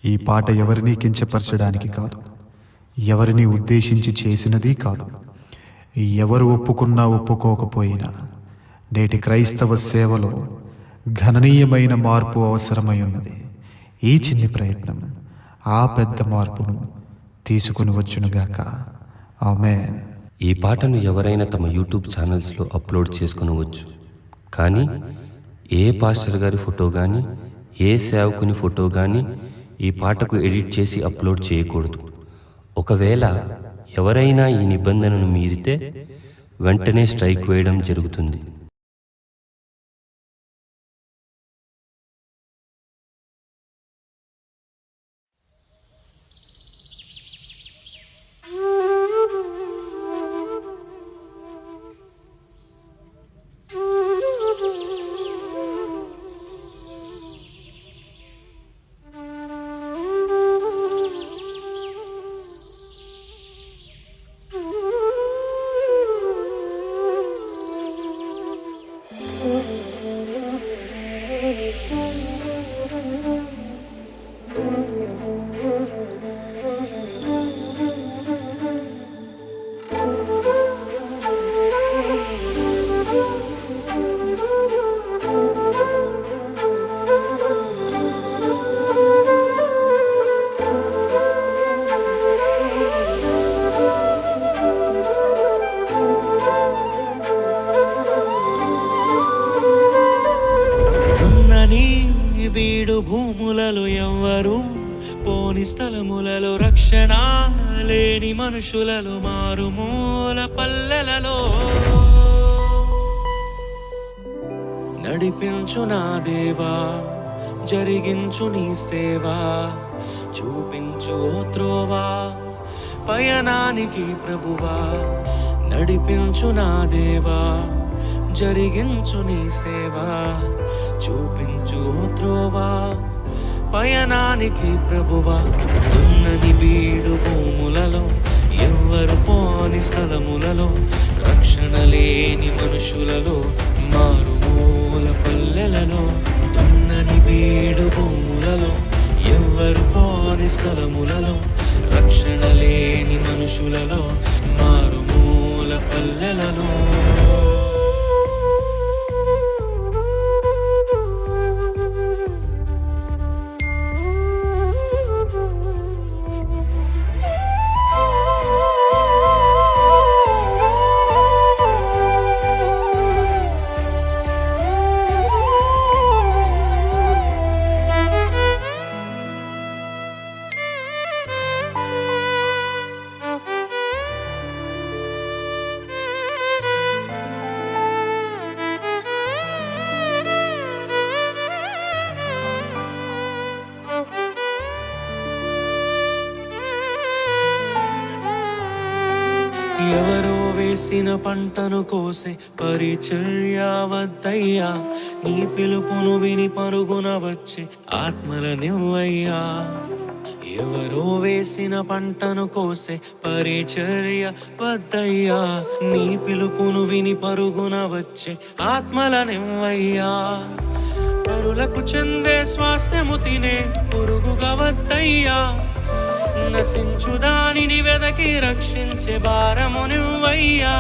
ఈ పాట ఎవరినీ కించపరచడానికి కాదు, ఎవరిని ఉద్దేశించి చేసినది కాదు. ఎవరు ఒప్పుకున్నా ఒప్పుకోకపోయినా నేటి క్రైస్తవ సేవలో గణనీయమైన మార్పు అవసరమై ఉన్నది. ఈ చిన్ని ప్రయత్నం ఆ పెద్ద మార్పును తీసుకుని వచ్చునుగాక. ఆమేన్. ఈ పాటను ఎవరైనా తమ యూట్యూబ్ ఛానల్స్లో అప్లోడ్ చేసుకునవచ్చు, కానీ ఏ పాస్టర్ గారి ఫోటో కానీ ఏ సేవకుని ఫోటో కానీ ఈ పాటకు ఎడిట్ చేసి అప్లోడ్ చేయకూడదు. ఒకవేళ ఎవరైనా ఈ నిబంధనను మీరితే వెంటనే స్ట్రైక్ వేయడం జరుగుతుంది. వీడు భూములలో ఎవ్వరు పోని స్థలములలో రక్షణ లేని మనుషులలో మారుమూల పల్లెలలో నడిపించు నా దేవా, జరిగించు నీ సేవా, చూపించు ఓ త్రోవా పయనానికి ప్రభువా. నడిపించు నా దేవా, జరిగించు నీ సేవా, చూపించు త్రోవా పయనానికి ప్రభువా. ఉన్నది బీడు భూములలో ఎవ్వరు పోని స్థలములలో రక్షణ లేని మనుషులలో మారుమూల పల్లెలలో. ఉన్నది బీడు భూములలో ఎవ్వరు పోని స్థలములలో రక్షణ లేని మనుషులలో మారుమూల పల్లెలలో. ఎవరో వేసిన పంటను కోసే పరిచర్య వద్దయ్యా, నీ పిలుపును విని పరుగున వచ్చే ఆత్మలనివ్వయ్యా. ఎవరో వేసిన పంటను కోసే పరిచర్య వద్దయ్యా, నీ పిలుపును విని పరుగున వచ్చే ఆత్మలనివ్వయ్యా. పరులకు చెందే స్వాస్థ్యము తినే పురుగుగా వద్దయ్యా, నశించు దానిని వెదకి రక్షించే భారము నువ్వయ్యా.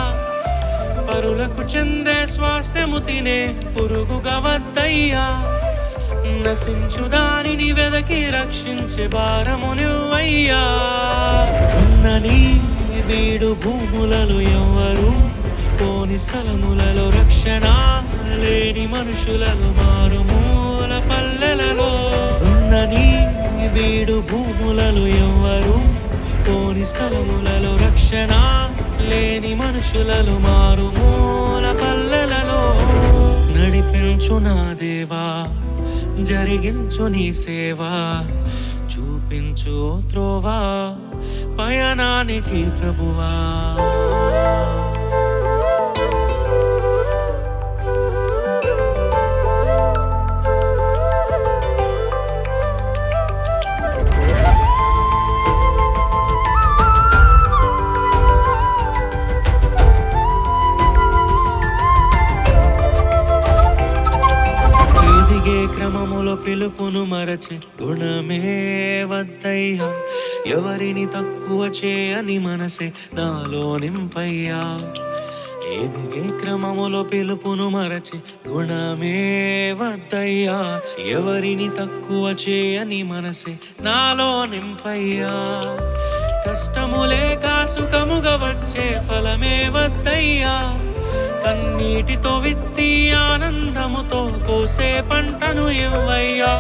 పరులకు చెందే స్వాస్థ్యము తినే పురుగుగా వద్దయ్యా, నశించు దానిని వెదకి రక్షించే భారము నువ్వయ్యా. ఉన్నని వీడు భూములలో ఎవ్వరు పోని స్థలములలో రక్షణ లేని మనుషులలో మారుమూల పల్లెలలో. ఉన్నని వీడు భూములలో ఎవ్వరు పోని స్థలములలో రక్షణ లేని మనుషులలో మారుమూల పల్లెలలో. నడిపించు నా దేవా, జరిగించు నీ సేవా, చూపించు త్రోవా పయనానికి ప్రభువా. క్రమములో పిలుపును మరచి గుణమే ఎవరిని తక్కువ చేయని మనసే నాలో నింపయ్యా. ఎదిగే క్రమములో పిలుపును మరచి గుణమే వద్దయ్యా. ఎవరిని తక్కువ చేయని మనసే నాలో నింపయ్యా. కష్టములే సుఖముగా వచ్చే ఫలమే వద్దయ్యా. కన్నీటితో విత్తి ఆనందముతో కోసే పంటను ఇవ్వయ్యా.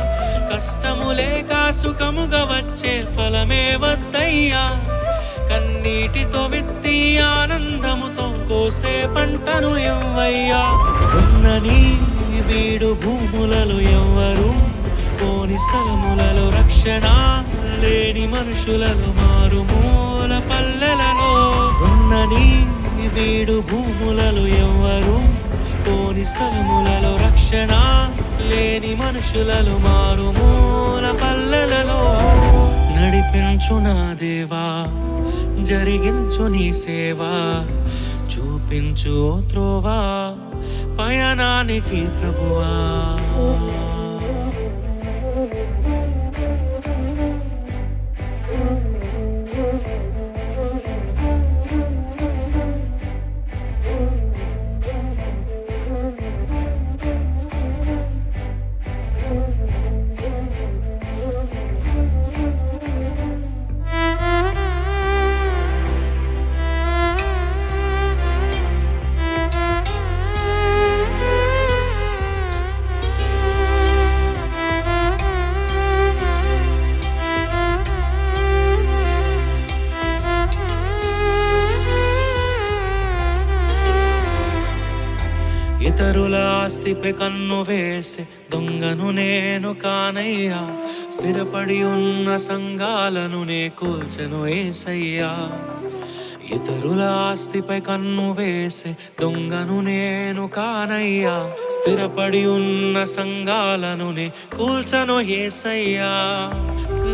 కష్టములే సుఖముగా వచ్చే ఫలమే వద్దయ్యా. కన్నీటితో విత్తి ఆనందముతో కోసే పంటను ఇవ్వయ్యా. దున్నని బీడు భూములలో ఎవ్వరు పోని స్థలములలో రక్షణ లేని మనుషులలో మారుమూల పల్లెలలో. దున్నని బీడు భూములలో ఎవ్వరు పోని స్థలములలో రక్షణ లేని మనుషులలో మారుమూల పల్లెలలో. నడిపించు నా దేవా, జరిగించు నీ సేవా, చూపించు ఓ త్రోవా పయనానికి ప్రభువా. ఇతరుల ఆస్తిపై కన్ను వేసే దొంగను నేను కానయ్యా. స్థిరపడి ఉన్న సంఘాలను నే కూల్చెను యేసయ్యా. ఇతరుల ఆస్తిపై కన్ను వేసే దొంగను నేను కానయ్యా. స్థిరపడి ఉన్న సంఘాలను నే కూల్చెను యేసయ్యా.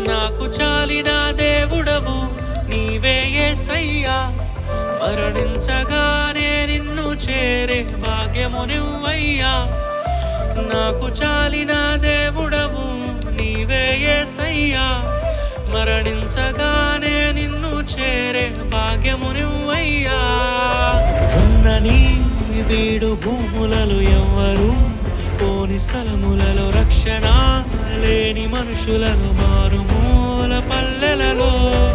నాకు చాలిన దేవుడవు నీవే యేసయ్యా. మరణించగానే నిన్ను చేరే భాగ్యము నువ్వయ్యా. నాకు చాలిన దేవుడవు నీవే యేసయ్యా. మరణించగానే నిన్ను చేరే భాగ్యము నువ్వయ్యా. దున్నని బీడు భూములలో ఎవ్వరు పోని స్థలములలో రక్షణ లేని మనుషులను మారుమూల పల్లెలలో.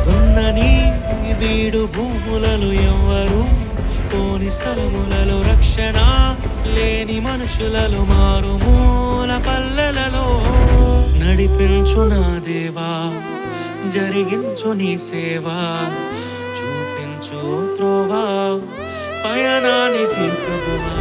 దున్నని బీడు భూములలో ఎవ్వరు పోని స్థలములలో రక్షణ లేని మనుషులలో మారుమూల పల్లెలలో. నడిపించు నా దేవా, జరిగించు నీ సేవా, చూపించు త్రోవా పయనానికి ప్రభువా.